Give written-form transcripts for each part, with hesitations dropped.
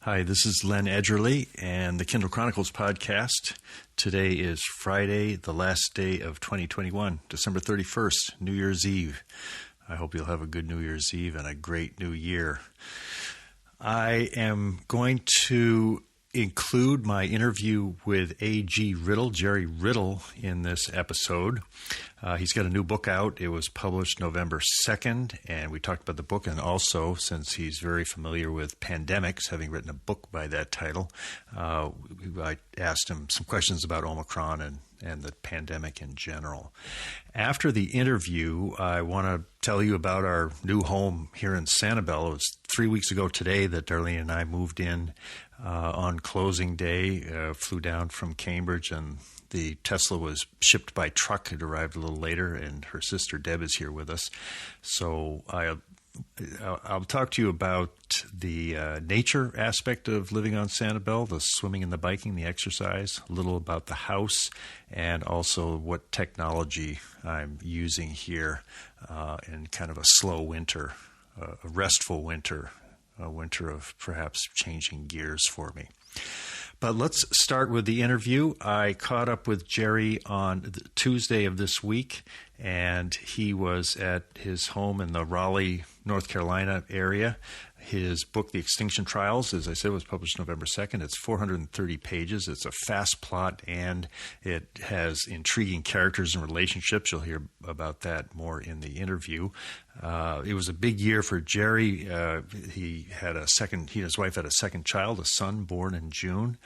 Hi, this is Len Edgerly and the Kindle Chronicles podcast. Today is Friday, the last day of 2021, December 31st, New Year's Eve. I hope you'll have a good New Year's Eve and a great new year. I am going to include my interview with A G Riddle, Jerry Riddle, in this episode. He's got a new book out. It was published November 2nd, and we talked about the book. And also, since he's very familiar with pandemics, having written a book by that title, I asked him some questions about Omicron and the pandemic in general. After the interview, I want to tell you about our new home here in Sanibel. It was 3 weeks ago today that Darlene and I moved in on closing day, flew down from Cambridge, and the Tesla was shipped by truck. It arrived a little later, and her sister Deb is here with us. So I'll talk to you about the nature aspect of living on Sanibel, the swimming and the biking, the exercise, a little about the house, and also what technology I'm using here in kind of a slow winter, a restful winter, a winter of perhaps changing gears for me. But let's start with the interview. I caught up with Jerry on Tuesday of this week, and he was at his home in the Raleigh, North Carolina area. His book, The Extinction Trials, as I said, was published November 2nd. It's 430 pages. It's a fast plot, and it has intriguing characters and relationships. You'll hear about that more in the interview. It was a big year for Jerry. He and his wife had a second child, a son born in June.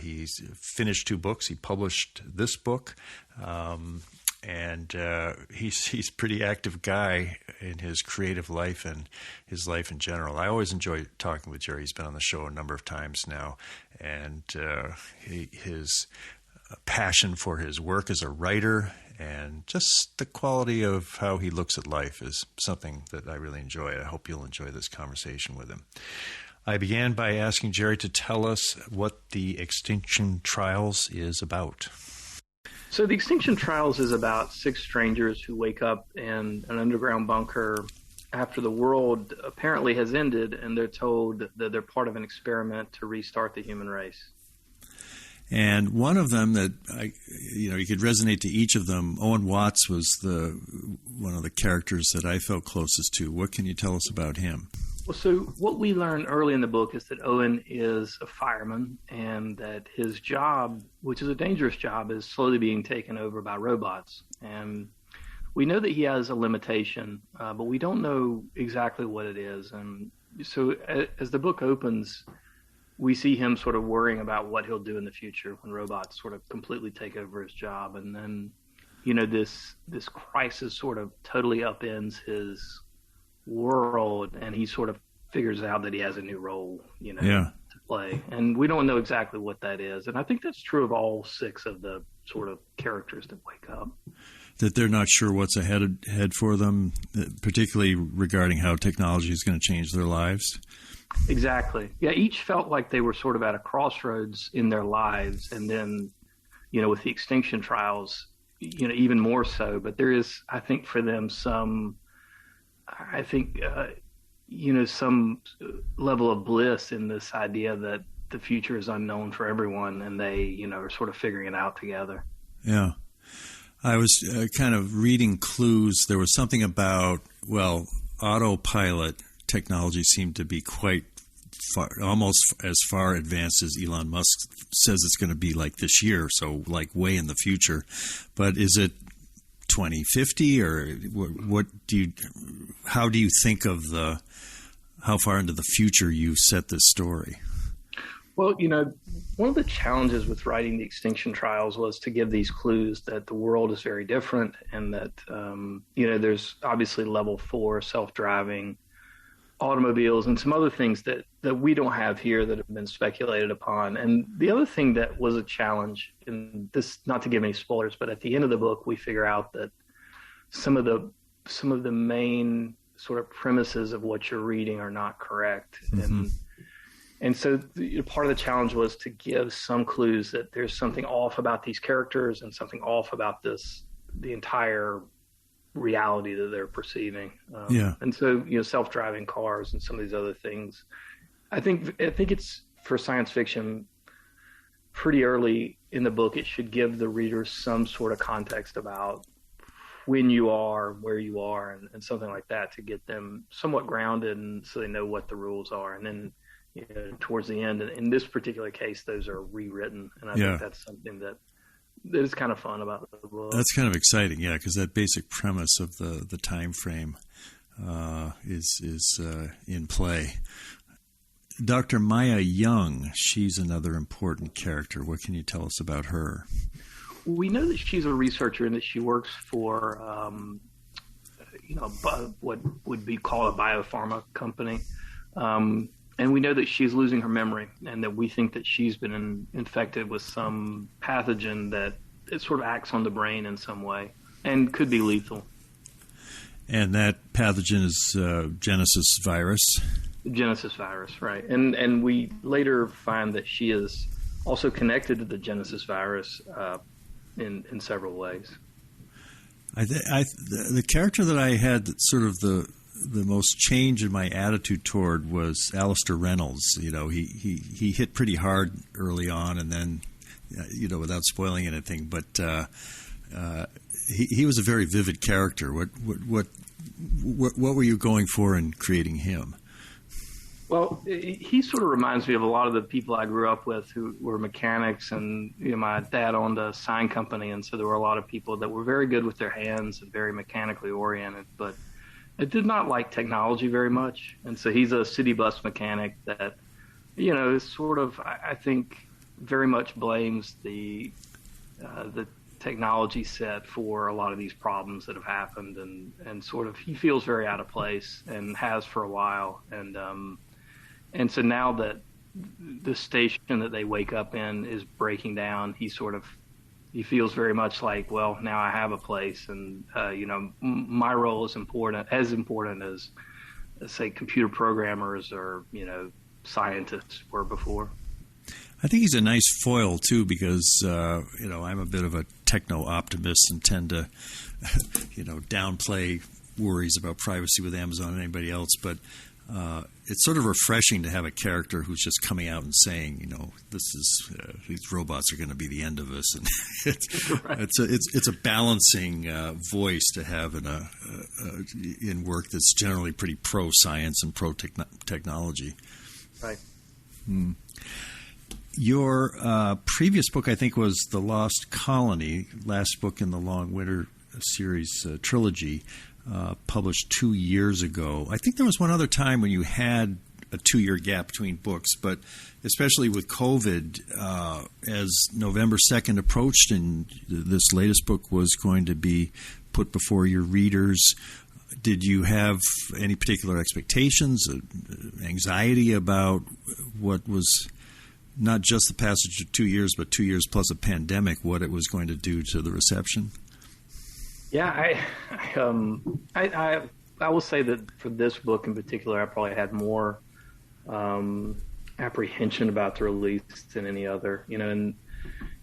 He's finished 2 books. He published this book. And he's a pretty active guy in his creative life and his life in general. I always enjoy talking with Jerry. He's been on the show a number of times now, and his passion for his work as a writer and just the quality of how he looks at life is something that I really enjoy. I hope you'll enjoy this conversation with him. I began by asking Jerry to tell us what the Extinction Trials is about. So the Extinction Trials is about 6 strangers who wake up in an underground bunker after the world apparently has ended, and they're told that they're part of an experiment to restart the human race. And one of them that you could resonate to each of them. Owen Watts was one of the characters that I felt closest to. What can you tell us about him? Well, so what we learn early in the book is that Owen is a fireman, and that his job, which is a dangerous job, is slowly being taken over by robots. And we know that he has a limitation, but we don't know exactly what it is. And so as the book opens, we see him sort of worrying about what he'll do in the future when robots sort of completely take over his job. And then, this crisis sort of totally upends his world, and he sort of figures out that he has a new role, to play. And we don't know exactly what that is. And I think that's true of all 6 of the sort of characters that wake up. That they're not sure what's ahead for them, particularly regarding how technology is going to change their lives. Exactly. Yeah, each felt like they were sort of at a crossroads in their lives. And then, with the Extinction Trials, even more so. But there is, I think, for them some level of bliss in this idea that the future is unknown for everyone, and they, are sort of figuring it out together. Yeah. I was kind of reading clues. There was something about, autopilot technology seemed to be quite far, almost as far advanced as Elon Musk says it's going to be like this year, so like way in the future. But is it 2050, or how do you think of how far into the future you set this story? Well, one of the challenges with writing the Extinction Trials was to give these clues that the world is very different, and that there's obviously level 4 self-driving automobiles and some other things that we don't have here that have been speculated upon. And the other thing that was a challenge in this, not to give any spoilers, but at the end of the book, we figure out that some of the main sort of premises of what you're reading are not correct. Mm-hmm. And so part of the challenge was to give some clues that there's something off about these characters and something off about the entire reality that they're perceiving. And so, self-driving cars and some of these other things I think it's for science fiction pretty early in the book. It should give the reader some sort of context about when you are, where you are, and something like that to get them somewhat grounded and so they know what the rules are. And then towards the end, in this particular case, those are rewritten. And I think that's something that is kind of fun about the book. That's kind of exciting, yeah, because that basic premise of the time frame is in play. Dr. Maya Young, she's another important character. What can you tell us about her? We know that she's a researcher and that she works for, what would be called a biopharma company. And we know that she's losing her memory and that we think that she's been infected with some pathogen that it sort of acts on the brain in some way and could be lethal. And that pathogen is Genesis virus. Genesis virus, right. And we later find that she is also connected to the Genesis virus in several ways. The character that I had that sort of the most change in my attitude toward was Alistair Reynolds. He hit pretty hard early on, and then without spoiling anything, but he was a very vivid character. What were you going for in creating him? Well, he sort of reminds me of a lot of the people I grew up with who were mechanics, and my dad owned a sign company, and so there were a lot of people that were very good with their hands and very mechanically oriented, but it did not like technology very much. And so he's a city bus mechanic that, is sort of, I think, very much blames the technology set for a lot of these problems that have happened, and sort of he feels very out of place and has for a while. And so now that the station that they wake up in is breaking down, he feels very much like, well, now I have a place, and my role is as important as say computer programmers or scientists were before. I think he's a nice foil too, because I'm a bit of a techno optimist and tend to downplay worries about privacy with Amazon and anybody else, but it's sort of refreshing to have a character who's just coming out and saying, these robots are going to be the end of us, and it's a balancing voice to have in work that's generally pretty pro science and pro technology. Right. Your previous book, I think, was The Lost Colony, last book in the Long Winter series trilogy. Published 2 years ago. I think there was one other time when you had a 2-year gap between books, but especially with COVID, as November 2nd approached and this latest book was going to be put before your readers, did you have any particular expectations, anxiety about what was not just the passage of 2 years, but 2 years plus a pandemic, what it was going to do to the reception? Yeah, I will say that for this book in particular, I probably had more apprehension about the release than any other. In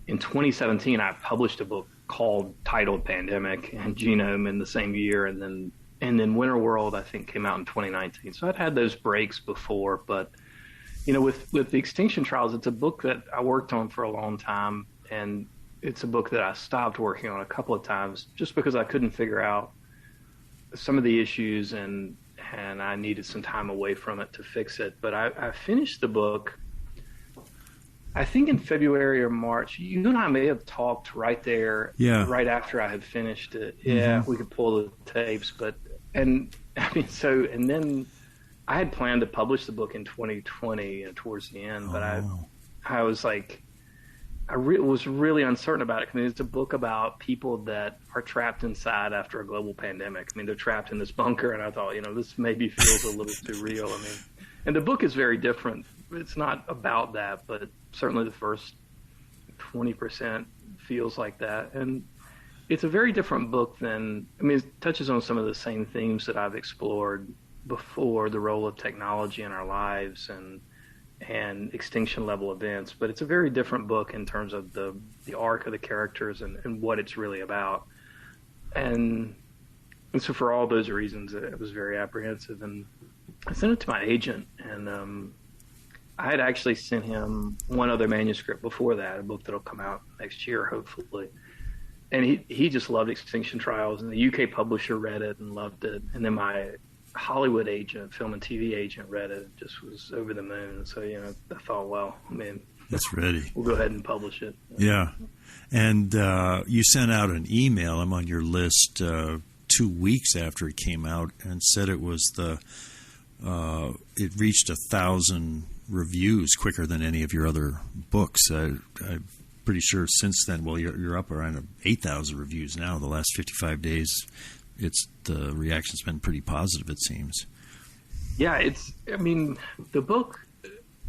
2017, I published a book titled Pandemic and Genome in the same year, and then Winter World, I think, came out in 2019. So I'd had those breaks before, but with the Extinction Trials, it's a book that I worked on for a long time, and it's a book that I stopped working on a couple of times just because I couldn't figure out some of the issues, and I needed some time away from it to fix it. But I finished the book, I think in February or March. You and I may have talked right there, right after I had finished it. Yeah, we could pull the tapes, and then I had planned to publish the book in 2020 towards the end, but I was like, was really uncertain about it. I mean, it's a book about people that are trapped inside after a global pandemic. I mean, they're trapped in this bunker, and I thought, this maybe feels a little too real. I mean, and the book is very different. It's not about that, but certainly the first 20% feels like that. And it's a very different book it touches on some of the same themes that I've explored before, the role of technology in our lives and extinction level events, but it's a very different book in terms of the arc of the characters and what it's really about. And so for all those reasons, it was very apprehensive. And I sent it to my agent, and I had actually sent him one other manuscript before that, a book that'll come out next year, hopefully. And he just loved Extinction Trials, and the UK publisher read it and loved it. And then my Hollywood agent, film and TV agent, read it, just was over the moon. So, I thought, well, man, it's ready. We'll go ahead and publish it. Yeah. And you sent out an email, I'm on your list, 2 weeks after it came out, and said it was it reached 1,000 reviews quicker than any of your other books. I'm pretty sure since then, well, you're up around 8,000 reviews now. The last 55 days, the reaction's been pretty positive, it seems. Yeah, the book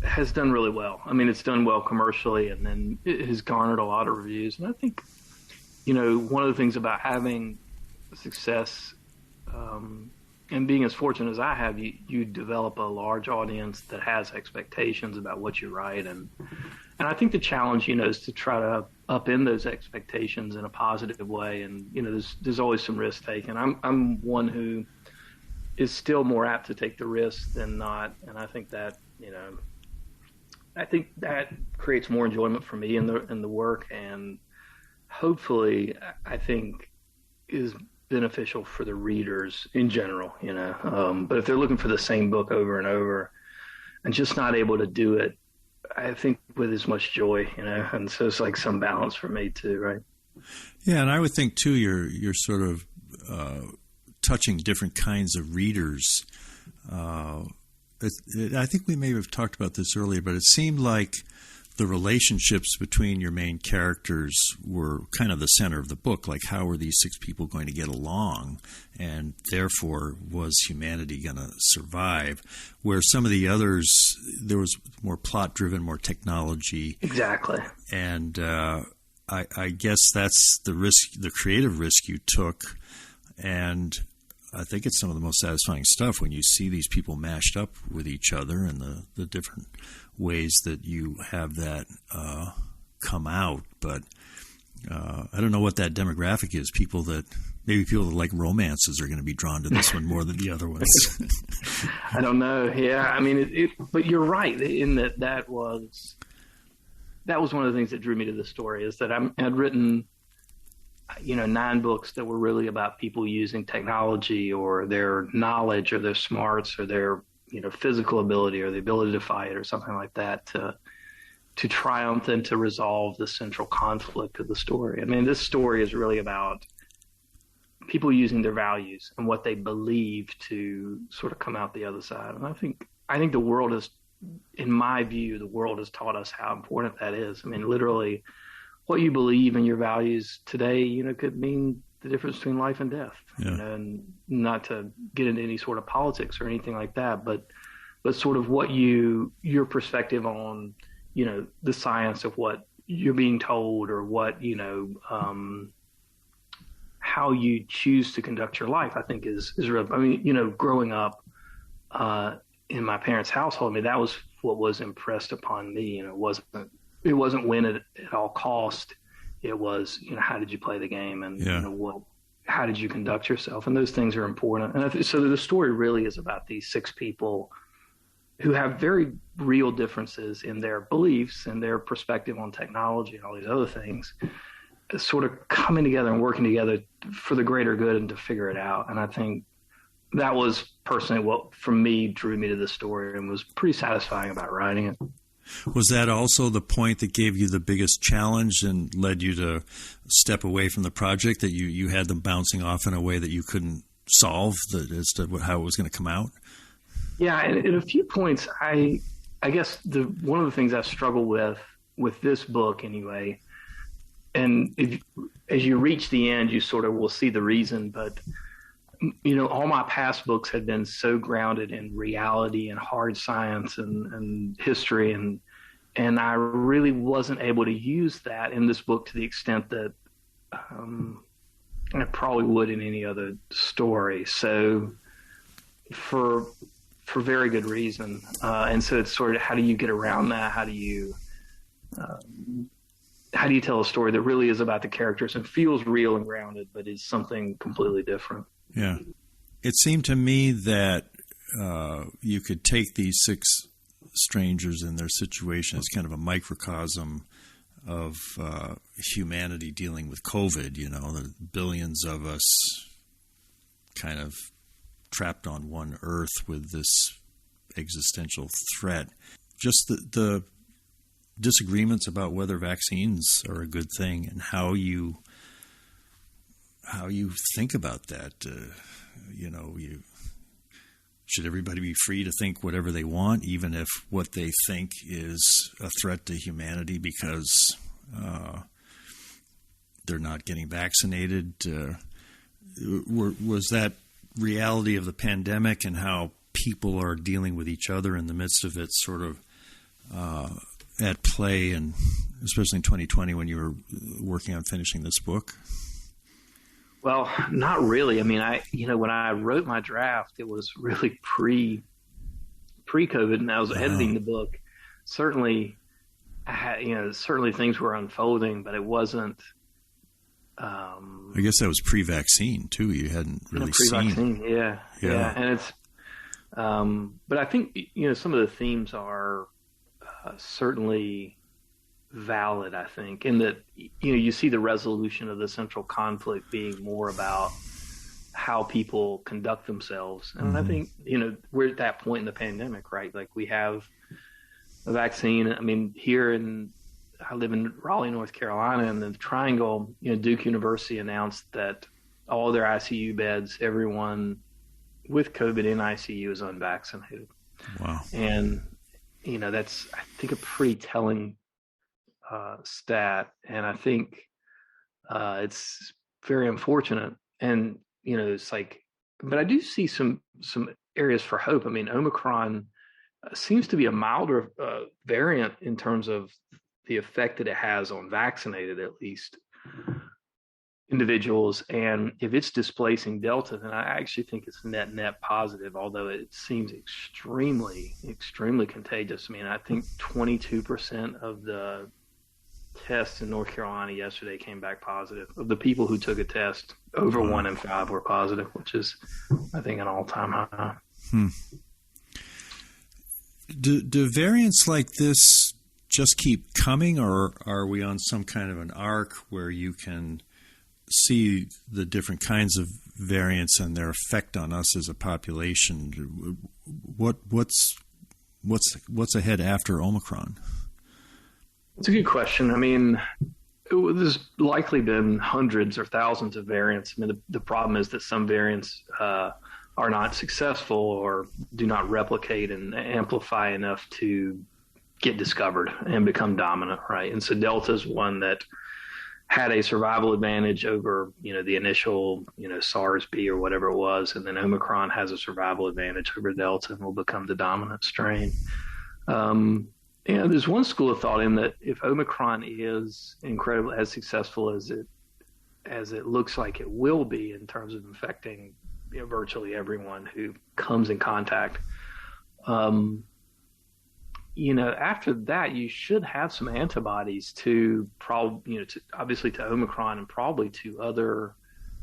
has done really well. It's done well commercially, and then it has garnered a lot of reviews. And I think, one of the things about having success and being as fortunate as I have, you develop a large audience that has expectations about what you write. And I think the challenge, is to try to upend those expectations in a positive way. And, there's always some risk taken. I'm one who is still more apt to take the risk than not. And I think that, creates more enjoyment for me in the work, and hopefully I think is beneficial for the readers in general, but if they're looking for the same book over and over and just not able to do it, I think with as much joy, and so it's like some balance for me too, right? Yeah. And I would think too, you're sort of touching different kinds of readers. I think we may have talked about this earlier, but it seemed like the relationships between your main characters were kind of the center of the book. Like, how were these 6 people going to get along? And therefore, was humanity going to survive? Where some of the others, there was more plot-driven, more technology. Exactly. And I guess that's the risk, the creative risk you took. And I think it's some of the most satisfying stuff when you see these people mashed up with each other and the different ways that you have that come out. But I don't know what that demographic is. People that like romances are going to be drawn to this one more than the other ones. I don't know. Yeah, but you're right in that was one of the things that drew me to the story, is that I'd written 9 books that were really about people using technology or their knowledge or their smarts or their physical ability or the ability to fight or something like that to triumph and to resolve the central conflict of the story. This story is really about people using their values and what they believe to sort of come out the other side. And I think the world has, in my view, the world has taught us how important that is. Literally, what you believe and your values today, could mean the difference between life and death. Yeah. And not to get into any sort of politics or anything like that, but sort of what your perspective on, the science of what you're being told, or what, how you choose to conduct your life, I think is real. Growing up in my parents' household, that was what was impressed upon me. It wasn't win at all cost. It was, how did you play the game, and how did you conduct yourself? And those things are important. And so the story really is about these 6 people who have very real differences in their beliefs and their perspective on technology and all these other things, sort of coming together and working together for the greater good and to figure it out. And I think that was personally what, for me, drew me to the story and was pretty satisfying about writing it. Was that also the point that gave you the biggest challenge and led you to step away from the project, that you had them bouncing off in a way that you couldn't solve as to how it was going to come out? Yeah, and at a few points, I guess one of the things I struggle with this book anyway, and as you reach the end, you sort of will see the reason, but all my past books had been so grounded in reality and hard science and history, and I really wasn't able to use that in this book to the extent that I probably would in any other story. So for very good reason. And so it's sort of, how do you get around that? How do you tell a story that really is about the characters and feels real and grounded, but is something completely different? Yeah. It seemed to me that you could take these 6 strangers in their situation. It's kind of a microcosm of humanity dealing with COVID. The billions of us kind of trapped on one earth with this existential threat. Just the disagreements about whether vaccines are a good thing and how you think about that. Should everybody be free to think whatever they want, even if what they think is a threat to humanity because they're not getting vaccinated? Was that reality of the pandemic and how people are dealing with each other in the midst of it sort of at play, and especially in 2020 when you were working on finishing this book? Well, not really. I mean, when I wrote my draft, it was really pre-COVID, and I was editing the book. Certainly, certainly things were unfolding, but it wasn't. I guess that was pre-vaccine too. You hadn't really pre-vaccine, yeah, and it's. But I think some of the themes are certainly valid, I think, in that you see the resolution of the central conflict being more about how people conduct themselves. And I think we're at that point in the pandemic, right? Like, we have a vaccine. I mean, I live in Raleigh, North Carolina, and the Triangle, Duke University announced that all their ICU beds, everyone with COVID in ICU is unvaccinated. Wow. And that's, I think, a pretty telling stat, and I think it's very unfortunate. And it's like, but I do see some areas for hope. I mean, Omicron seems to be a milder variant in terms of the effect that it has on vaccinated, at least, individuals. And if it's displacing Delta, then I actually think it's net positive, although it seems extremely contagious. I mean, I think 22% of the tests in North Carolina yesterday came back positive. Of the people who took a test, over 1 in 5 were positive, which is, I think, an all-time high. Do variants like this just keep coming, or are we on some kind of an arc where you can see the different kinds of variants and their effect on us as a population? What's ahead after Omicron? It's a good question. I mean, there's likely been hundreds or thousands of variants. I mean, the problem is that some variants are not successful or do not replicate and amplify enough to get discovered and become dominant, right? And so Delta is one that had a survival advantage over, the initial, SARS-B or whatever it was, and then Omicron has a survival advantage over Delta and will become the dominant strain. There's one school of thought in that if Omicron is incredibly as successful as it looks like it will be in terms of infecting virtually everyone who comes in contact, after that you should have some antibodies to obviously to Omicron and probably to other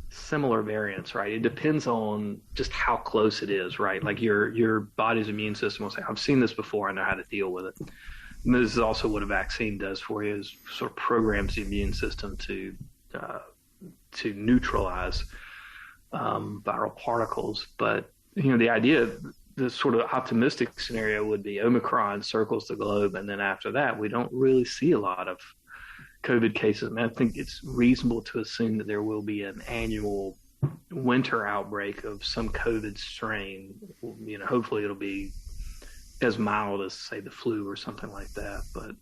similar variants, right? It depends on just how close it is, right? Like your body's immune system will say, I've seen this before, I know how to deal with it. And this is also what a vaccine does for you, is sort of programs the immune system to neutralize viral particles. But the idea, the sort of optimistic scenario would be Omicron circles the globe, and then after that we don't really see a lot of COVID cases. I mean, I think it's reasonable to assume that there will be an annual winter outbreak of some COVID strain. Hopefully it'll be as mild as, say, the flu or something like that. But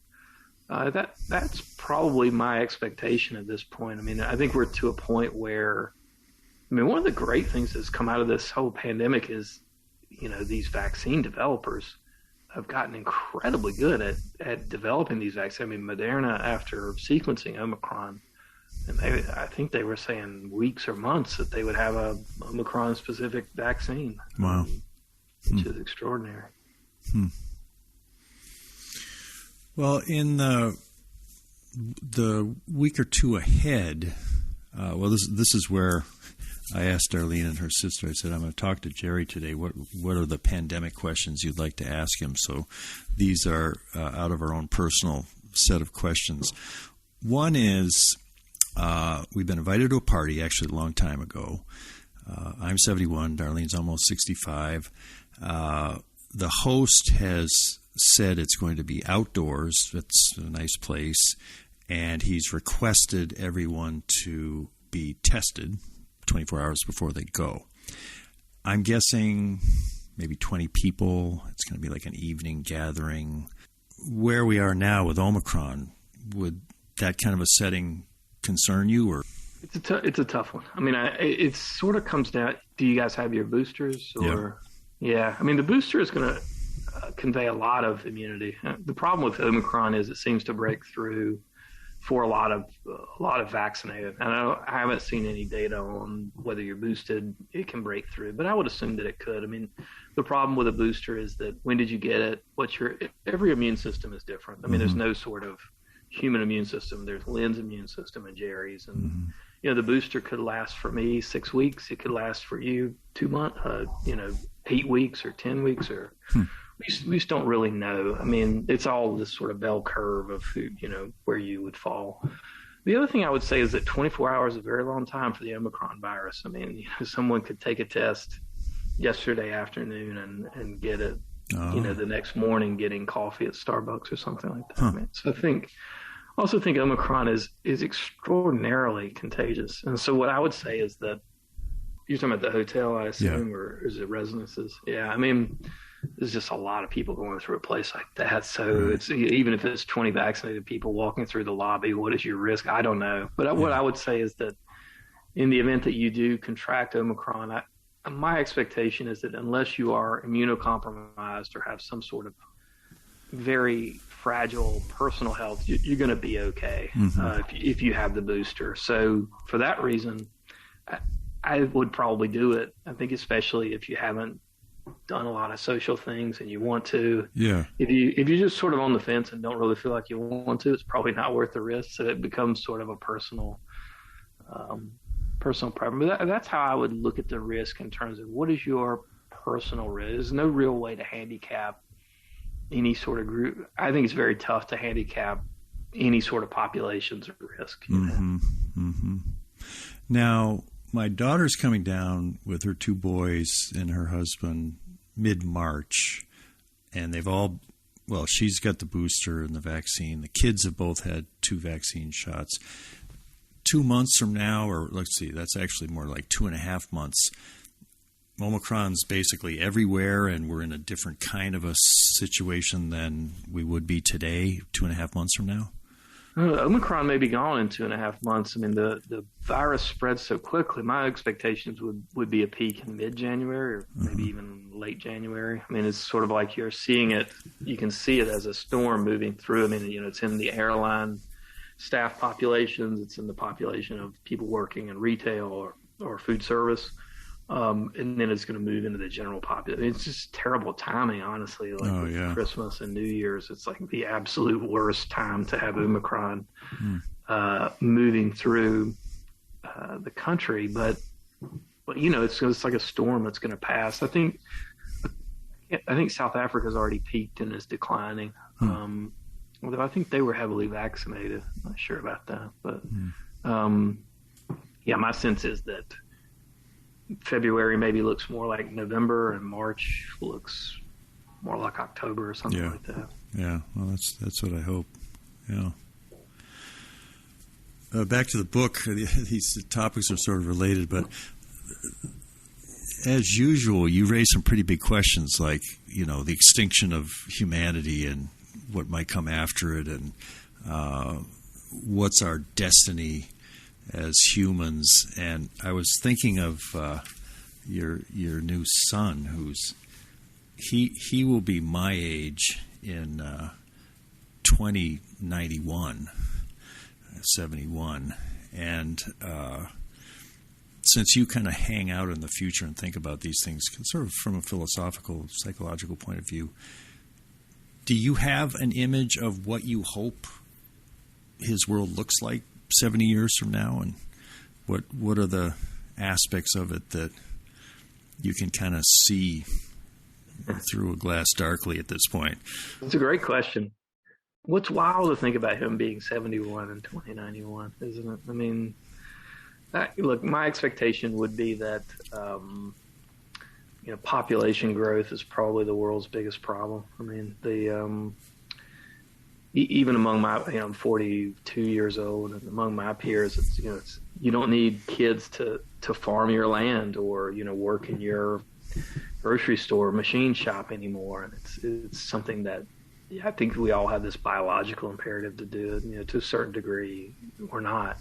that's probably my expectation at this point. I mean, I think we're to a point where, one of the great things that's come out of this whole pandemic is, these vaccine developers have gotten incredibly good at developing these vaccines. I mean, Moderna, after sequencing Omicron, and I think they were saying weeks or months that they would have a Omicron-specific vaccine. Wow. Which is extraordinary. Well, in the week or two ahead, this is where I asked Darlene and her sister, I said, I'm going to talk to Jerry today. What are the pandemic questions you'd like to ask him? So these are out of our own personal set of questions. One is, we've been invited to a party actually a long time ago. I'm 71. Darlene's almost 65. The host has said it's going to be outdoors. It's a nice place. And he's requested everyone to be tested 24 hours before they go. I'm guessing maybe 20 people. It's going to be like an evening gathering. Where we are now with Omicron, would that kind of a setting concern you? Or It's a tough one. I mean, it sort of comes down, do you guys have your boosters? Or yeah. I mean, the booster is going to convey a lot of immunity. The problem with Omicron is it seems to break through for a lot of vaccinated. And I haven't seen any data on whether you're boosted, it can break through, but I would assume that it could. I mean, the problem with a booster is that when did you get it? Every immune system is different. I mean, there's no sort of human immune system. There's Lynn's immune system and Jerry's. And, the booster could last for me 6 weeks. It could last for you 2 months, 8 weeks or 10 weeks or we just don't really know. I mean, it's all this sort of bell curve of who, where you would fall. The other thing I would say is that 24 hours is a very long time for the Omicron virus. I mean, someone could take a test yesterday afternoon and get it, the next morning getting coffee at Starbucks or something like that. I mean, so I also think Omicron is extraordinarily contagious. And so what I would say is that you're talking about the hotel, I assume, or is it residences? Yeah, I mean, there's just a lot of people going through a place like that. So it's even if it's 20 vaccinated people walking through the lobby, what is your risk? I don't know. But what I would say is that in the event that you do contract Omicron, my expectation is that unless you are immunocompromised or have some sort of very fragile personal health, you're going to be okay if you have the booster. So for that reason, I would probably do it. I think especially if you haven't done a lot of social things and you want to. Yeah. If you're just sort of on the fence and don't really feel like you want to, it's probably not worth the risk. So it becomes sort of a personal preference. But that's how I would look at the risk in terms of what is your personal risk. There's no real way to handicap any sort of group. I think it's very tough to handicap any sort of population's risk. Now, my daughter's coming down with her 2 boys and her husband mid-March, and they've all, she's got the booster and the vaccine. The kids have both had 2 vaccine shots. 2 months from now, or let's see, that's actually more like 2.5 months, Omicron's basically everywhere, and we're in a different kind of a situation than we would be today, 2.5 months from now. Omicron may be gone in 2.5 months. I mean, the virus spreads so quickly. My expectations would be a peak in mid-January or maybe even late January. I mean, it's sort of like you're seeing it. You can see it as a storm moving through. I mean, it's in the airline staff populations. It's in the population of people working in retail or food service. And then it's going to move into the general population. It's just terrible timing, honestly. Like Christmas and New Year's, it's like the absolute worst time to have Omicron moving through the country. But it's like a storm that's going to pass. I think South Africa's already peaked and is declining. Although I think they were heavily vaccinated. I'm not sure about that, but my sense is that February maybe looks more like November, and March looks more like October or something like that. Yeah, well, that's what I hope. Yeah. Back to the book. These topics are sort of related, but as usual, you raise some pretty big questions, like the extinction of humanity and what might come after it, and what's our destiny as humans. And I was thinking of your new son, he will be my age in 2091, 71, and since you kind of hang out in the future and think about these things sort of from a philosophical, psychological point of view, do you have an image of what you hope his world looks like 70 years from now, and what are the aspects of it that you can kind of see through a glass darkly at this point? It's a great question. What's wild to think about him being 71 in 2091, isn't it? I mean, look, my expectation would be that population growth is probably the world's biggest problem. I mean, even among my, I'm 42 years old, and among my peers, it's you don't need kids to farm your land or work in your grocery store machine shop anymore. And it's something that I think we all have this biological imperative to do it, to a certain degree or not.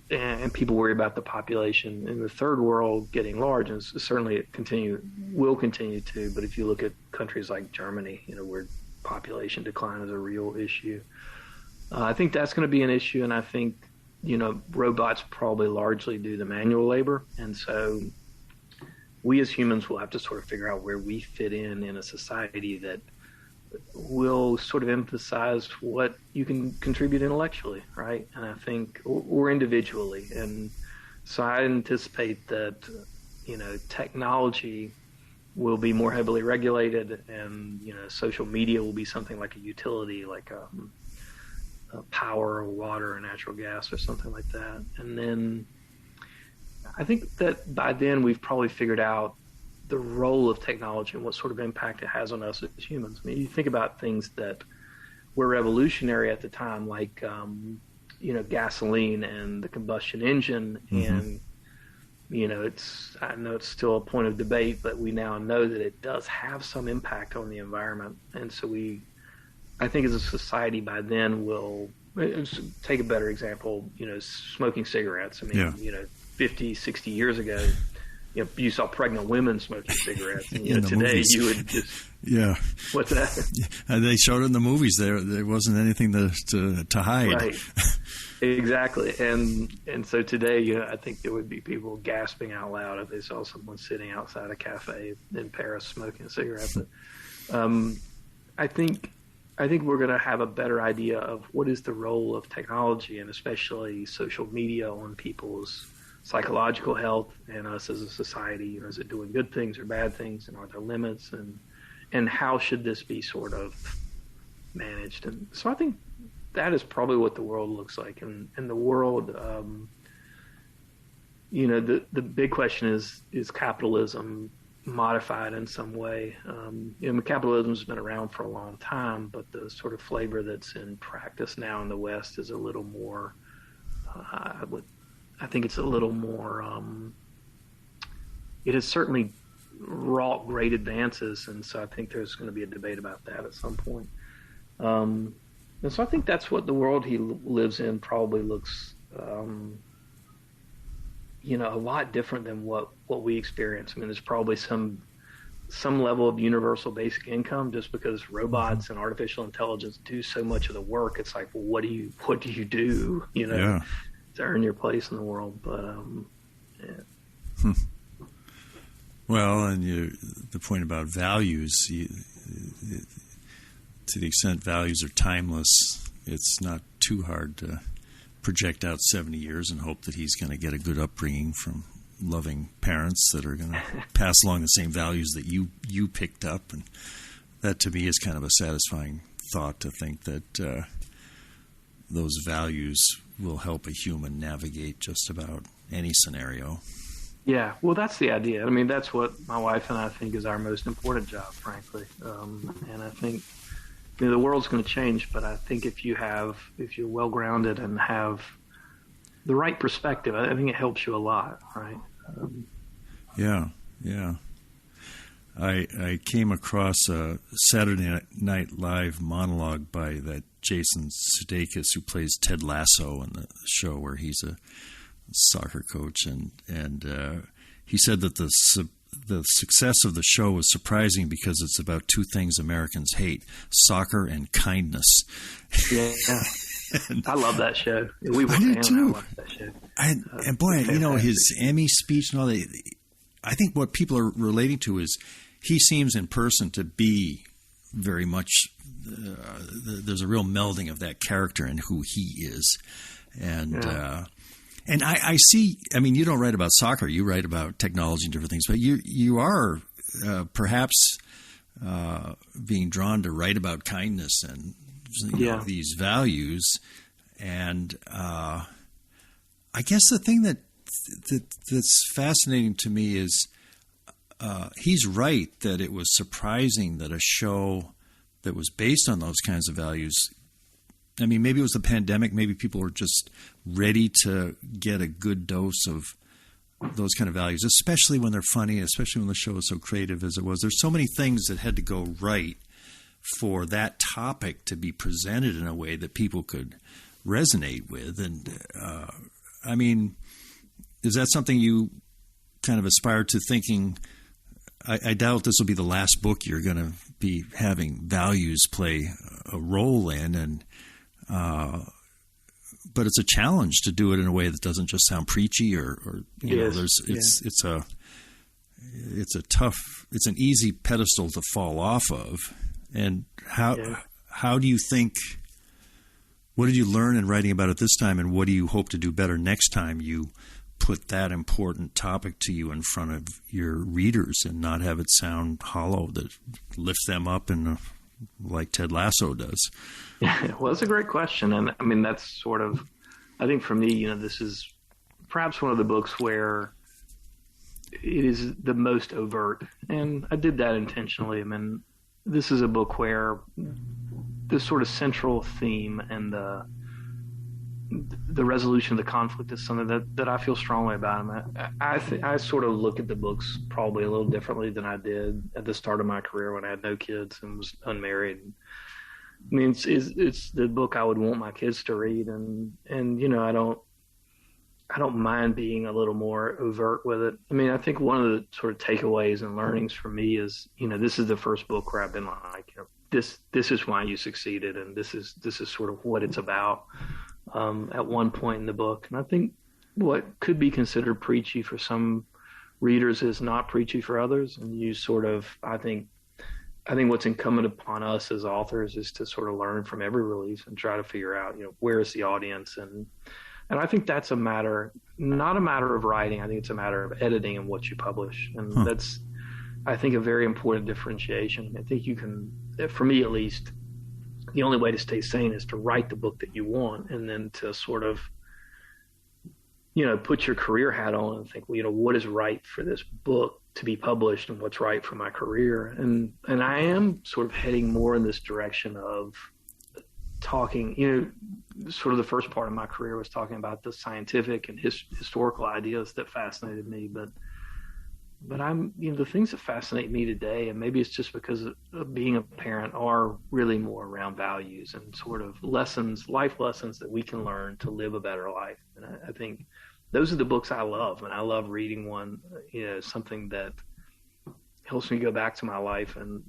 And people worry about the population in the third world getting large, and certainly it will continue to. But if you look at countries like Germany, where population decline is a real issue, I think that's going to be an issue. And I think, robots probably largely do the manual labor. And so we as humans will have to sort of figure out where we fit in a society that will sort of emphasize what you can contribute intellectually, right? And I think, or individually. And so I anticipate that, technology will be more heavily regulated, and, social media will be something like a utility, like a power or water or natural gas or something like that. And then I think that by then we've probably figured out the role of technology and what sort of impact it has on us as humans. I mean, you think about things that were revolutionary at the time, like, gasoline and the combustion engine. Mm-hmm. And, I know it's still a point of debate, but we now know that it does have some impact on the environment. And so I think as a society by then will take a better example, smoking cigarettes. I mean, 50, 60 years ago, you saw pregnant women smoking cigarettes. And, today movies. You would just What's that? They showed it in the movies. There wasn't anything to hide. Right. Exactly. And so today, I think there would be people gasping out loud if they saw someone sitting outside a cafe in Paris smoking a cigarette. But I think we're going to have a better idea of what is the role of technology, and especially social media, on people's psychological health and us as a society. Is it doing good things or bad things, and are there limits, and how should this be sort of managed? And so I think that is probably what the world looks like. And the world, the big question is capitalism modified in some way? Capitalism's been around for a long time, but the sort of flavor that's in practice now in the West is a little more, I think it's a little more, it has certainly wrought great advances, and so I think there's going to be a debate about that at some point. And so I think that's what the world he lives in probably looks, a lot different than what we experience. I mean, there's probably some level of universal basic income, just because robots and artificial intelligence do so much of the work. It's like, well, what do you do, to earn your place in the world? But Well, and the point about values, to the extent values are timeless, it's not too hard to project out 70 years and hope that he's going to get a good upbringing from loving parents that are going to pass along the same values that you picked up. And that, to me, is kind of a satisfying thought, to think that those values will help a human navigate just about any scenario. Yeah, well, that's the idea. I mean, that's what my wife and I think is our most important job, frankly. And I think the world's going to change, but I think if you're well grounded and have the right perspective, I think it helps you a lot, right? Yeah. I came across a Saturday Night Live monologue by that Jason Sudeikis, who plays Ted Lasso in the show, where he's a soccer coach, and he said that the success of the show was surprising because it's about two things Americans hate: soccer and kindness. Yeah. I love that show. We I do too. Watch that show. And boy, his Emmy speech and all that. I think what people are relating to is he seems in person to be very much. There's a real melding of that character and who he is, and And I see, I mean, you don't write about soccer, you write about technology and different things, but you are perhaps being drawn to write about kindness and these values. And I guess the thing that's fascinating to me is he's right that it was surprising that a show that was based on those kinds of values, I mean, maybe it was the pandemic, maybe people were just ready to get a good dose of those kind of values, especially when they're funny, especially when the show is so creative as it was. There's so many things that had to go right for that topic to be presented in a way that people could resonate with. And I mean, is that something you kind of aspire to thinking? I doubt this will be the last book you're going to be having values play a role in, and but it's a challenge to do it in a way that doesn't just sound preachy or you know, it's an easy pedestal to fall off of. And how do you think? What did you learn in writing about it this time, and what do you hope to do better next time you put that important topic to you in front of your readers and not have it sound hollow, that lifts them up and like Ted Lasso does? Yeah, well, that's a great question. And I mean, that's sort of, I think for me, you know, this is perhaps one of the books where it is the most overt. And I did that intentionally. I mean, this is a book where the sort of central theme and the resolution of the conflict is something that I feel strongly about. I sort of look at the books probably a little differently than I did at the start of my career when I had no kids and was unmarried. I mean, it's the book I would want my kids to read, and you know, I don't mind being a little more overt with it. I mean, I think one of the sort of takeaways and learnings for me is, you know, this is the first book where I've been like, you know, this is why you succeeded, and this is sort of what it's about. At one point in the book, and I think what could be considered preachy for some readers is not preachy for others. And you sort of, I think what's incumbent upon us as authors is to sort of learn from every release and try to figure out, you know, where is the audience, and I think that's not a matter of writing. I think it's a matter of editing and what you publish, and that's, I think, a very important differentiation. I think you can, for me at least, the only way to stay sane is to write the book that you want, and then to sort of, you know, put your career hat on and think, well, you know, what is right for this book to be published and what's right for my career. And I am sort of heading more in this direction of talking, you know, sort of the first part of my career was talking about the scientific and historical ideas that fascinated me. But I'm, you know, the things that fascinate me today, and maybe it's just because of being a parent, are really more around values and sort of lessons, life lessons that we can learn to live a better life. And I think those are the books I love. And I love reading one, you know, something that helps me go back to my life and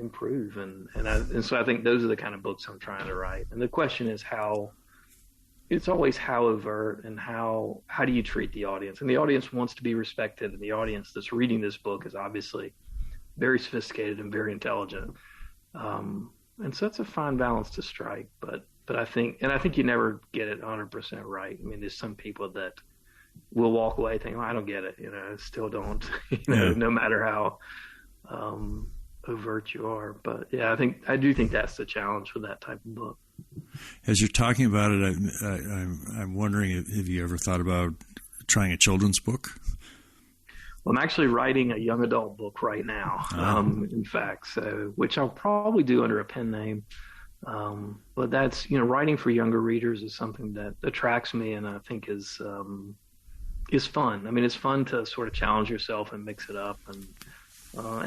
improve. And so I think those are the kind of books I'm trying to write. And the question is it's always how overt and how do you treat the audience? And the audience wants to be respected, and the audience that's reading this book is obviously very sophisticated and very intelligent. And so it's a fine balance to strike, but I think you never get it 100% right. I mean, there's some people that will walk away thinking, oh, I don't get it, you know, still don't, you know, no matter how overt you are. But yeah, I do think that's the challenge with that type of book. As you're talking about it, I'm wondering, have you ever thought about trying a children's book? Well, I'm actually writing a young adult book right now, in fact, which I'll probably do under a pen name. But that's, you know, writing for younger readers is something that attracts me, and I think is fun. I mean, it's fun to sort of challenge yourself and mix it up, and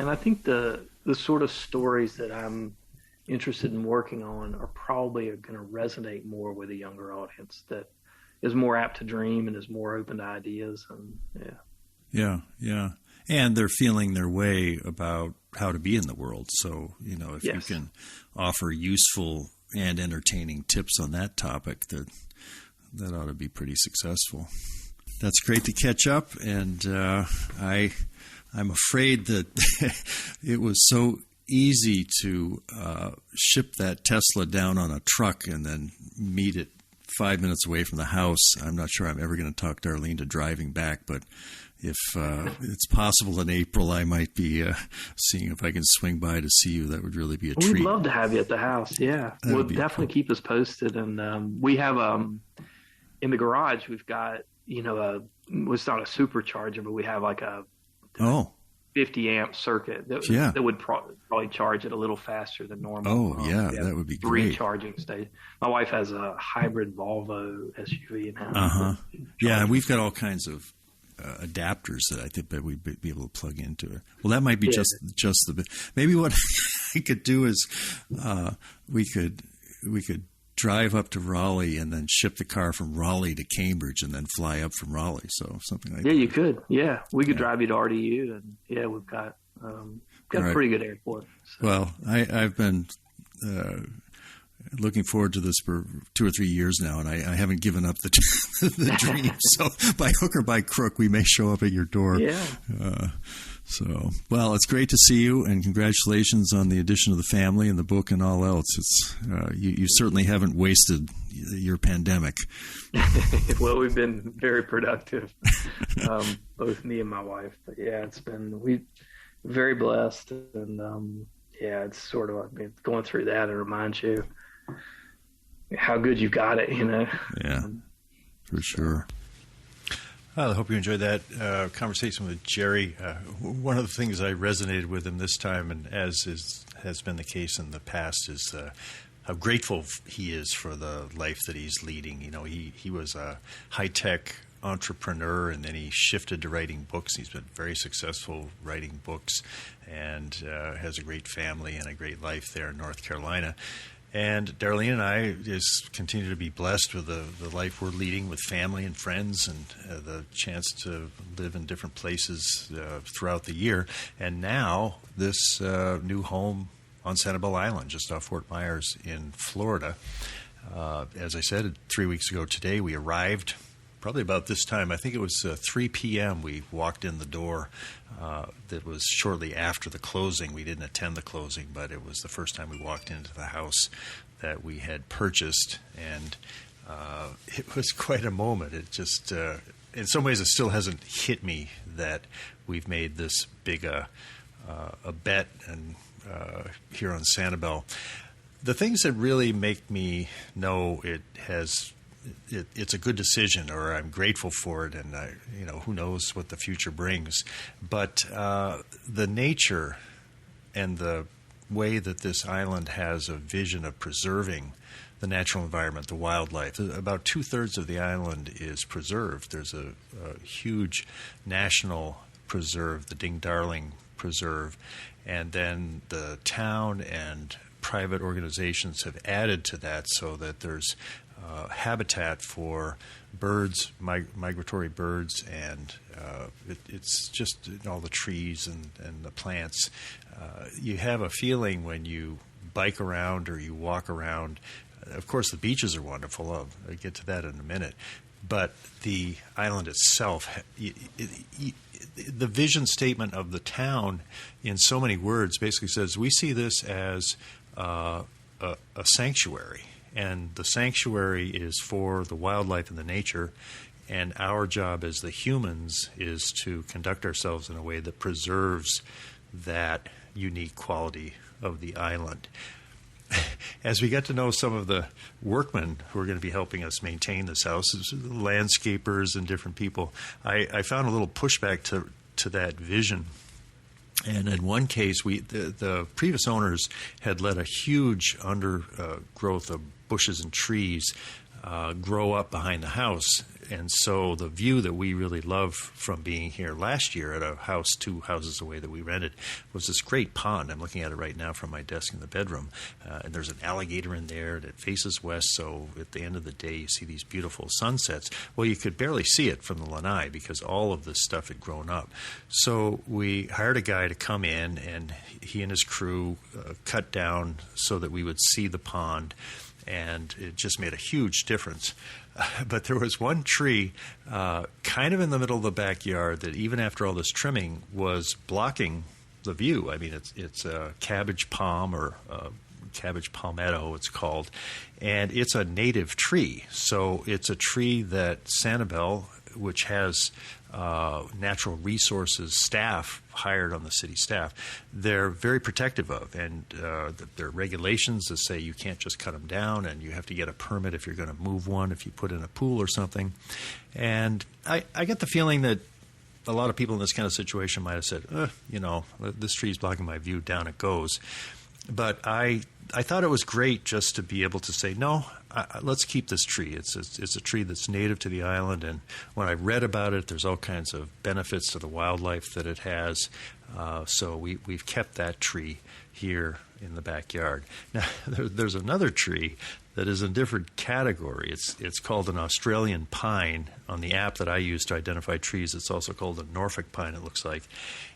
I think the sort of stories that I'm interested in working on are probably going to resonate more with a younger audience that is more apt to dream and is more open to ideas. And yeah. And they're feeling their way about how to be in the world. So, you know, if you can offer useful and entertaining tips on that topic, that ought to be pretty successful. That's great to catch up. And I'm afraid that it was so easy to ship that Tesla down on a truck and then meet it 5 minutes away from the house. I'm not sure I'm ever going to talk Darlene to driving back, but if it's possible in April, I might be seeing if I can swing by to see you. That would really be a treat. We'd love to have you at the house. Yeah, we'll definitely keep us posted. And we have in the garage, we've got it's not a supercharger, but we have like a 50 amp circuit that would probably charge it a little faster than normal. Oh, yeah, that would be great. 3 charging stations. My wife has a hybrid Volvo SUV now. Uh-huh. Yeah, we've got all kinds of adapters that I think that we'd be able to plug into it. Well, that might be just the maybe what I could do is we could drive up to Raleigh and then ship the car from Raleigh to Cambridge and then fly up from Raleigh. So something like that. Yeah, you could. Yeah, we could drive you to RDU, and we've got a pretty good airport. So. Well, I've been looking forward to this for 2 or 3 years now, and I haven't given up the dream. So by hook or by crook, we may show up at your door. Yeah. Well, it's great to see you, and congratulations on the addition of the family and the book and all else. It's you certainly haven't wasted your pandemic. Well, we've been very productive, both me and my wife. But we're very blessed, and it's sort of going through that. It reminds you how good you got it, Yeah, for sure. Well, I hope you enjoyed that conversation with Jerry. One of the things I resonated with him this time, and as has been the case in the past, is how grateful he is for the life that he's leading. He was a high-tech entrepreneur, and then he shifted to writing books. He's been very successful writing books and has a great family and a great life there in North Carolina. And Darlene and I just continue to be blessed with the life we're leading with family and friends, and the chance to live in different places throughout the year. And now this new home on Sanibel Island, just off Fort Myers in Florida. As I said, 3 weeks ago today, we arrived. Probably about this time, I think it was 3 p.m. we walked in the door. That was shortly after the closing. We didn't attend the closing, but it was the first time we walked into the house that we had purchased, and it was quite a moment. It just, in some ways, it still hasn't hit me that we've made this big a bet and here on Sanibel. The things that really make me know it's a good decision, or I'm grateful for it, and who knows what the future brings. But the nature and the way that this island has a vision of preserving the natural environment, the wildlife. About 2/3 of the island is preserved. There's a huge national preserve, the Ding Darling Preserve, and then the town and private organizations have added to that so that there's habitat for birds, migratory birds, and it's just all the trees and the plants. You have a feeling when you bike around or you walk around. Of course, the beaches are wonderful. I'll get to that in a minute. But the island itself, the vision statement of the town in so many words basically says, we see this as a sanctuary. And the sanctuary is for the wildlife and the nature, and our job as the humans is to conduct ourselves in a way that preserves that unique quality of the island. As we get to know some of the workmen who are going to be helping us maintain this house, landscapers and different people, I found a little pushback to that vision. And in one case, the previous owners had let a huge undergrowth of bushes and trees grow up behind the house. And so the view that we really love from being here last year at a house 2 houses away that we rented was this great pond. I'm looking at it right now from my desk in the bedroom. And there's an alligator in there that faces west, so at the end of the day you see these beautiful sunsets. Well, you could barely see it from the lanai because all of this stuff had grown up. So we hired a guy to come in, and he and his crew cut down so that we would see the pond, and it just made a huge difference. But there was one tree kind of in the middle of the backyard that even after all this trimming was blocking the view. I mean, it's a cabbage palm or cabbage palmetto, it's called. And it's a native tree. So it's a tree that Sanibel, which has natural resources staff hired on the city staff, they're very protective of. And there are regulations that say you can't just cut them down, and you have to get a permit if you're going to move one, if you put in a pool or something. And I get the feeling that a lot of people in this kind of situation might have said, this tree's blocking my view, down it goes. But I thought it was great just to be able to say, no, let's keep this tree. It's a tree that's native to the island, and when I read about it, there's all kinds of benefits to the wildlife that it has. So we've kept that tree here in the backyard. Now, there's another tree that is in a different category. It's called an Australian pine. On the app that I use to identify trees, it's also called a Norfolk pine, it looks like.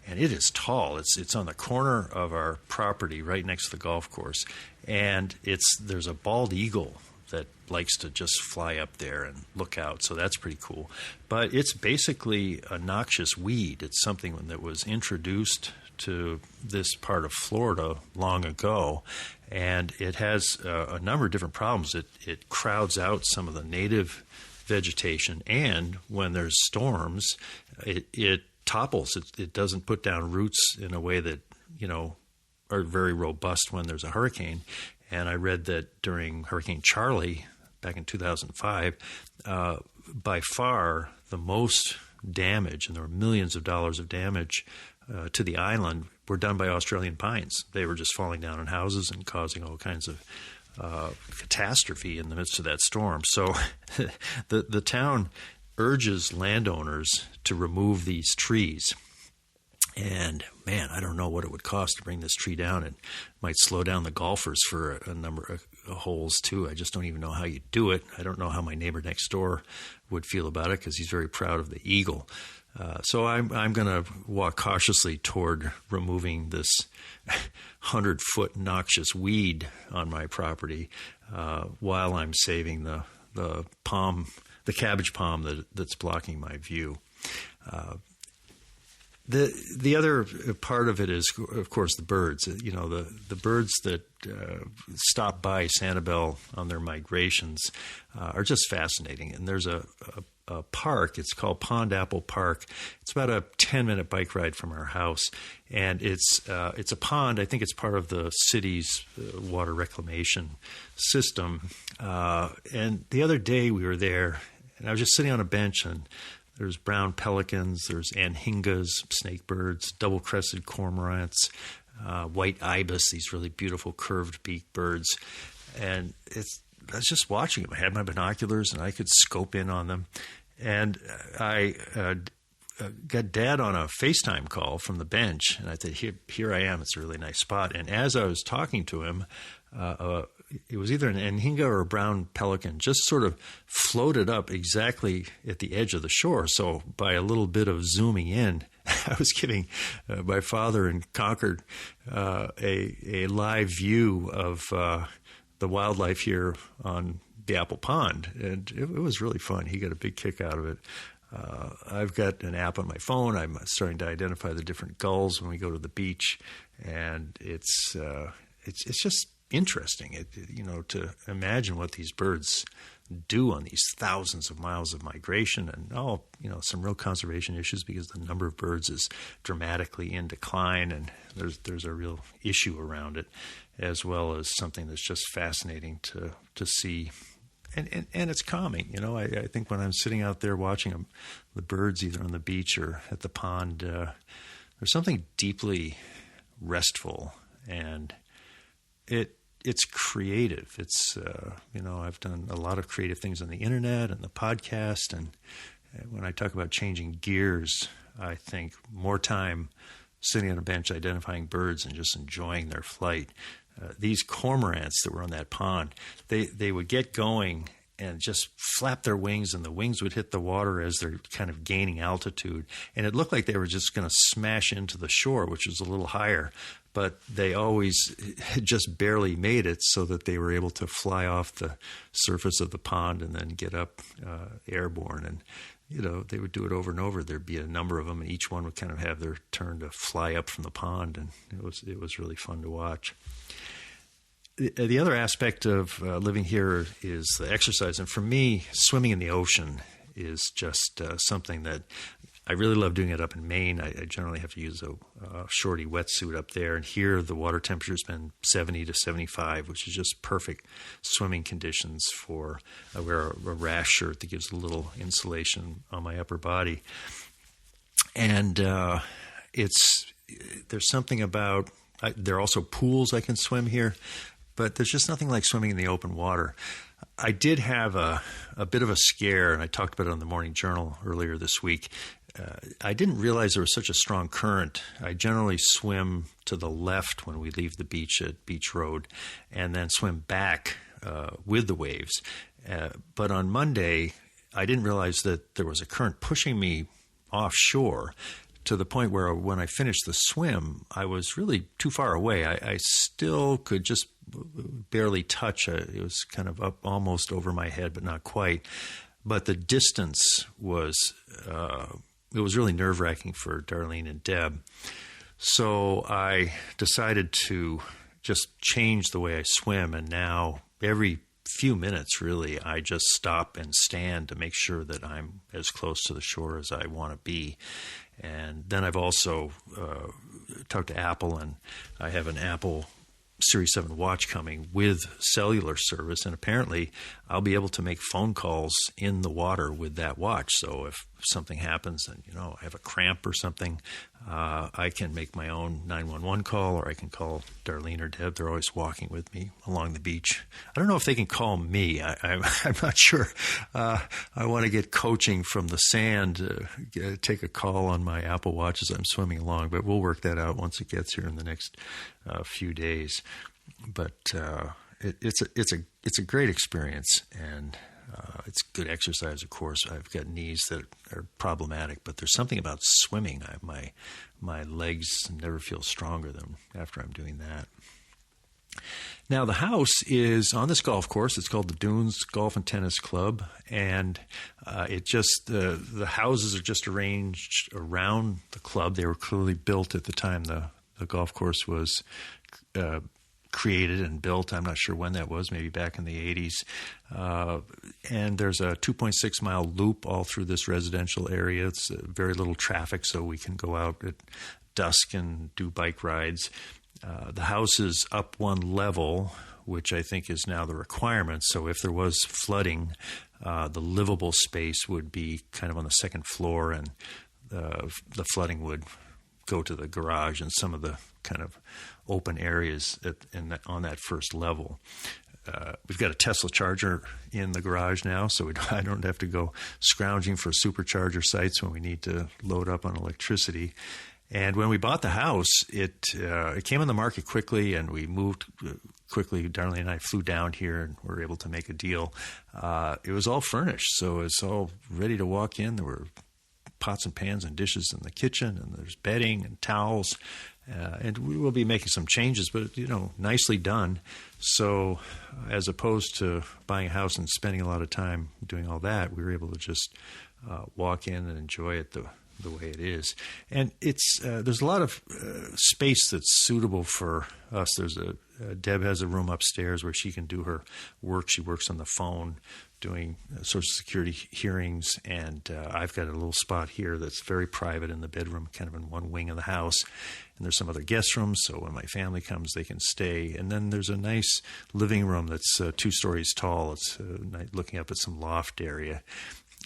And it is tall. It's on the corner of our property right next to the golf course. And there's a bald eagle that likes to just fly up there and look out, so that's pretty cool. But it's basically a noxious weed. It's something that was introduced to this part of Florida long ago, and it has a number of different problems. It crowds out some of the native vegetation, and when there's storms, it topples. It doesn't put down roots in a way that, are very robust when there's a hurricane. And I read that during Hurricane Charlie back in 2005, by far the most damage, and there were millions of dollars of damage to the island, were done by Australian pines. They were just falling down on houses and causing all kinds of catastrophe in the midst of that storm. So the town urges landowners to remove these trees. And, man, I don't know what it would cost to bring this tree down. It might slow down the golfers for a number of holes, too. I just don't even know how you do it. I don't know how my neighbor next door would feel about it, because he's very proud of the eagle. So I'm going to walk cautiously toward removing this 100-foot noxious weed on my property while I'm saving the cabbage palm that's blocking my view. The other part of it is, of course, the birds. The birds that stop by Sanibel on their migrations are just fascinating. And there's a park. It's called Pond Apple Park. It's about a 10-minute bike ride from our house, and it's a pond. I think it's part of the city's water reclamation system. And the other day we were there, and I was just sitting on a bench, and there's brown pelicans, there's anhingas, snakebirds, double-crested cormorants, white ibis, these really beautiful curved-beaked birds. And I was just watching them. I had my binoculars, and I could scope in on them. And I got Dad on a FaceTime call from the bench, and I said, here I am. It's a really nice spot. And as I was talking to him, it was either an anhinga or a brown pelican, just sort of floated up exactly at the edge of the shore. So by a little bit of zooming in, I was giving my father in Concord a live view of the wildlife here on the Apple Pond. And it was really fun. He got a big kick out of it. I've got an app on my phone. I'm starting to identify the different gulls when we go to the beach. And it's just interesting, to imagine what these birds do on these thousands of miles of migration, and some real conservation issues because the number of birds is dramatically in decline, and there's a real issue around it, as well as something that's just fascinating to see. And it's calming. I think when I'm sitting out there watching the birds either on the beach or at the pond, there's something deeply restful, and it's creative. It's, I've done a lot of creative things on the internet and the podcast. And when I talk about changing gears, I think more time sitting on a bench identifying birds and just enjoying their flight. These cormorants that were on that pond, they would get going and just flap their wings, and the wings would hit the water as they're kind of gaining altitude. And it looked like they were just going to smash into the shore, which was a little higher. But they always just barely made it so that they were able to fly off the surface of the pond and then get up airborne. And, they would do it over and over. There'd be a number of them, and each one would kind of have their turn to fly up from the pond. And it was really fun to watch. the other aspect of living here is the exercise. And for me, swimming in the ocean is just something that I really love doing it up in Maine. I generally have to use a shorty wetsuit up there. And here the water temperature has been 70 to 75, which is just perfect swimming conditions for I wear a rash shirt that gives a little insulation on my upper body. And there's something about, there are also pools I can swim here, but there's just nothing like swimming in the open water. I did have a bit of a scare, and I talked about it on the Morning Journal earlier this week. I didn't realize there was such a strong current. I generally swim to the left when we leave the beach at Beach Road and then swim back with the waves. But on Monday, I didn't realize that there was a current pushing me offshore to the point where when I finished the swim, I was really too far away. I still could just barely touch. It was kind of up almost over my head, but not quite. But the distance was it was really nerve-wracking for Darlene and Deb. So I decided to just change the way I swim, and now every few minutes, really, I just stop and stand to make sure that I'm as close to the shore as I want to be. And then I've also talked to Apple, and I have an Apple Series 7 watch coming with cellular service, and apparently I'll be able to make phone calls in the water with that watch. So if something happens and, I have a cramp or something, I can make my own 911 call, or I can call Darlene or Deb. They're always walking with me along the beach. I don't know if they can call me. I'm not sure. I want to get coaching from the sand, take a call on my Apple Watch as I'm swimming along, but we'll work that out once it gets here in the next few days. But it's a great experience, and it's good exercise, of course. I've got knees that are problematic, but there's something about swimming. My legs never feel stronger than after I'm doing that. Now, the house is on this golf course. It's called the Dunes Golf and Tennis Club, and the houses are just arranged around the club. They were clearly built at the time the golf course was created and built. I'm not sure when that was, maybe back in the 80s. And there's a 2.6-mile loop all through this residential area. It's very little traffic, so we can go out at dusk and do bike rides. The house is up one level, which I think is now the requirement. So if there was flooding, the livable space would be kind of on the second floor, and the flooding would go to the garage and some of the kind of open areas on that first level. We've got a Tesla charger in the garage now, so I don't have to go scrounging for supercharger sites when we need to load up on electricity. And when we bought the house, it came on the market quickly, and we moved quickly. Darlene and I flew down here and were able to make a deal. It was all furnished, so it's all ready to walk in. There were pots and pans and dishes in the kitchen, and there's bedding and towels. And we will be making some changes, but, nicely done. So as opposed to buying a house and spending a lot of time doing all that, we were able to just walk in and enjoy it the way it is. And there's a lot of space that's suitable for us. Deb has a room upstairs where she can do her work. She works on the phone doing Social Security hearings, and I've got a little spot here that's very private in the bedroom, kind of in one wing of the house. And there's some other guest rooms, so when my family comes, they can stay. And then there's a nice living room that's 2 stories tall. It's looking up at some loft area,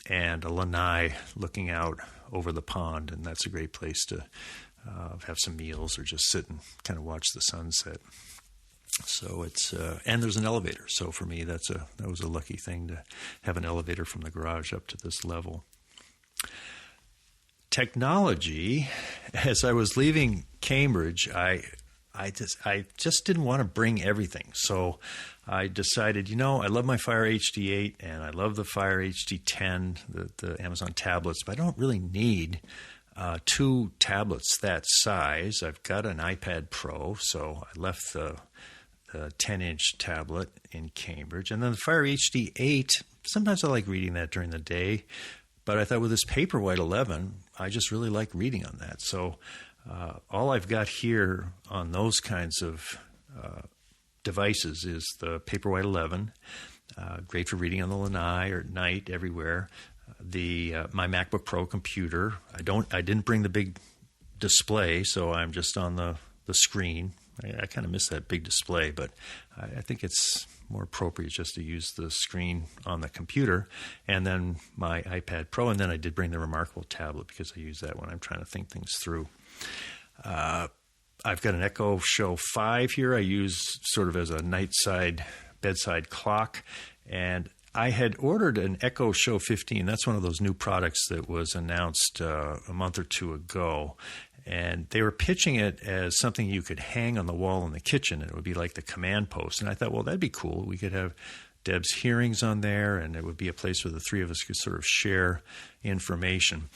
and a lanai looking out over the pond, and that's a great place to have some meals or just sit and kind of watch the sunset. So it's and there's an elevator. So for me, that was a lucky thing to have an elevator from the garage up to this level. Technology. As I was leaving Cambridge, I just didn't want to bring everything. So I decided, I love my Fire HD8 and I love the Fire HD10, the Amazon tablets, but I don't really need 2 tablets that size. I've got an iPad Pro, so I left the 10-inch tablet in Cambridge. And then the Fire HD8, sometimes I like reading that during the day, but I thought with this Paperwhite 11, I just really like reading on that. So all I've got here on those kinds of devices is the Paperwhite 11, great for reading on the lanai or at night everywhere. My MacBook Pro computer. I didn't bring the big display, so I'm just on the screen. I kind of miss that big display, but I think it's more appropriate just to use the screen on the computer. And then my iPad Pro, and then I did bring the Remarkable tablet because I use that when I'm trying to think things through. I've got an Echo Show 5 here I use sort of as a bedside clock, and I had ordered an Echo Show 15. That's one of those new products that was announced a month or two ago. And they were pitching it as something you could hang on the wall in the kitchen. And it would be like the command post. And I thought, well, that'd be cool. We could have Deb's hearings on there, and it would be a place where the three of us could sort of share information.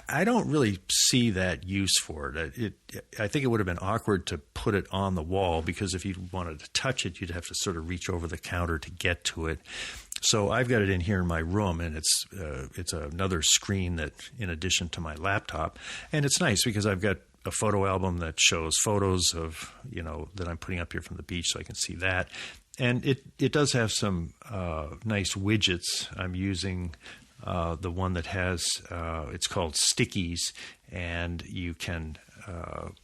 I don't really see that use for it. I think it would have been awkward to put it on the wall, because if you wanted to touch it, you'd have to sort of reach over the counter to get to it. So I've got it in here in my room, and it's another screen that, in addition to my laptop, and it's nice because I've got a photo album that shows photos of, that I'm putting up here from the beach, so I can see that. And it does have some nice widgets. I'm using the one that has, it's called Stickies, and you can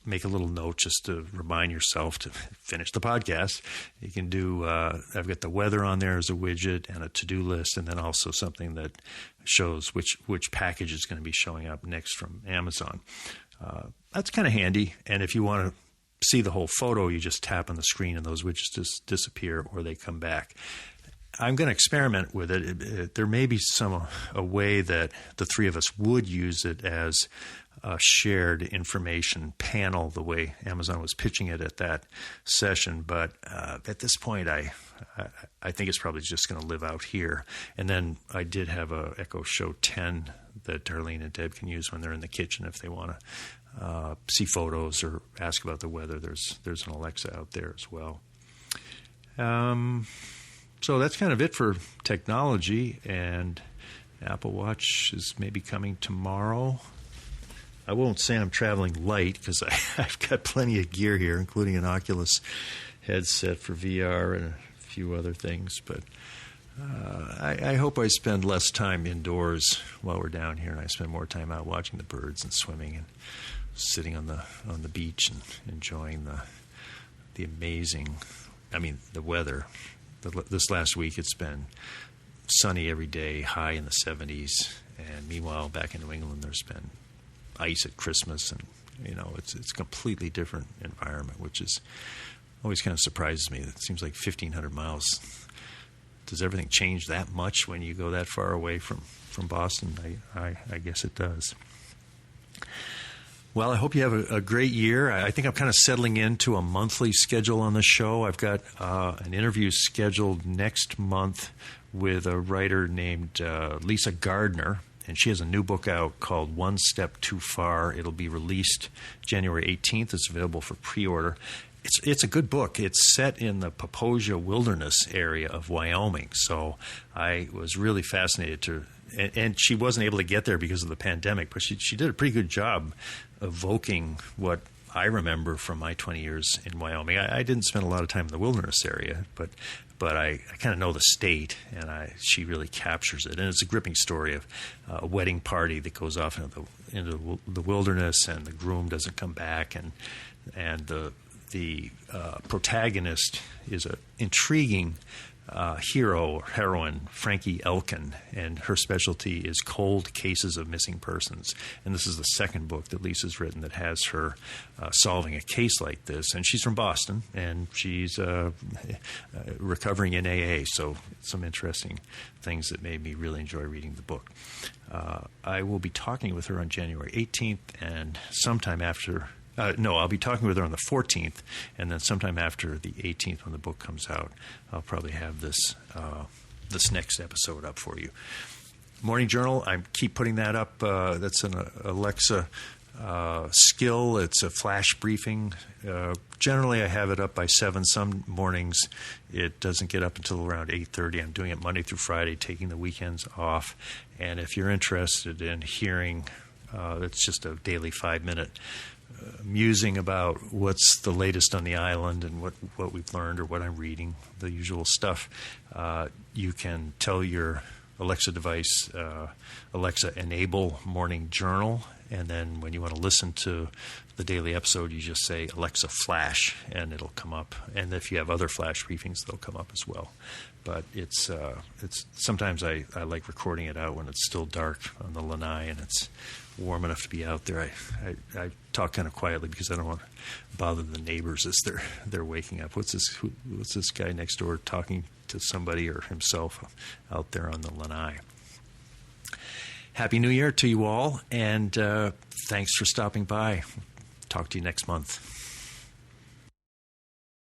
make a little note just to remind yourself to finish the podcast. You can do, I've got the weather on there as a widget and a to-do list, and then also something that shows which package is going to be showing up next from Amazon. That's kind of handy, and if you want to see the whole photo, you just tap on the screen and those widgets just disappear or they come back. I'm going to experiment with it. There may be a way that the three of us would use it as a shared information panel, the way Amazon was pitching it at that session. But at this point, I think it's probably just going to live out here. And then I did have a Echo Show 10 that Darlene and Deb can use when they're in the kitchen if they want to see photos or ask about the weather. There's an Alexa out there as well. So that's kind of it for technology, and Apple Watch is maybe coming tomorrow. I won't say I'm traveling light because I've got plenty of gear here, including an Oculus headset for VR and a few other things. But I hope I spend less time indoors while we're down here, and I spend more time out watching the birds and swimming and sitting on the beach and enjoying the amazing, the weather. This last week it's been sunny every day, high in the 70s, and meanwhile back in New England there's been ice at Christmas, and it's a completely different environment, which is always kind of surprises me. It seems like 1,500 miles. Does everything change that much when you go that far away from Boston? I guess it does. Well, I hope you have a great year. I think I'm kind of settling into a monthly schedule on the show. I've got an interview scheduled next month with a writer named Lisa Gardner, and she has a new book out called One Step Too Far. It'll be released January 18th. It's available for pre-order. It's a good book. It's set in the Poposia Wilderness area of Wyoming, so I was really fascinated and she wasn't able to get there because of the pandemic, but she did a pretty good job evoking what I remember from my 20 years in Wyoming. I didn't spend a lot of time in the wilderness area, but I kind of know the state, and she really captures it. And it's a gripping story of a wedding party that goes off into the wilderness, and the groom doesn't come back, and the protagonist is an intriguing hero or heroine, Frankie Elkin, and her specialty is cold cases of missing persons. And this is the second book that Lisa's written that has her solving a case like this. And she's from Boston, and she's recovering in AA, so some interesting things that made me really enjoy reading the book. I will be talking with her on January 18th, and sometime after... I'll be talking with her on the 14th, and then sometime after the 18th when the book comes out, I'll probably have this next episode up for you. Morning Journal, I keep putting that up. That's an Alexa skill. It's a flash briefing. Generally, I have it up by 7. Some mornings it doesn't get up until around 8:30. I'm doing it Monday through Friday, taking the weekends off. And if you're interested in hearing, it's just a daily 5-minute musing about what's the latest on the island and what we've learned or what I'm reading, the usual stuff, you can tell your Alexa device, Alexa, enable morning journal, and then when you want to listen to the daily episode, you just say, Alexa, flash, and it'll come up. And if you have other flash briefings, they'll come up as well. But it's sometimes I like recording it out when it's still dark on the lanai and it's warm enough to be out there. I talk kind of quietly because I don't want to bother the neighbors as they're waking up. What's this guy next door talking to somebody or himself out there on the lanai? Happy New Year to you all, and thanks for stopping by. Talk to you next month.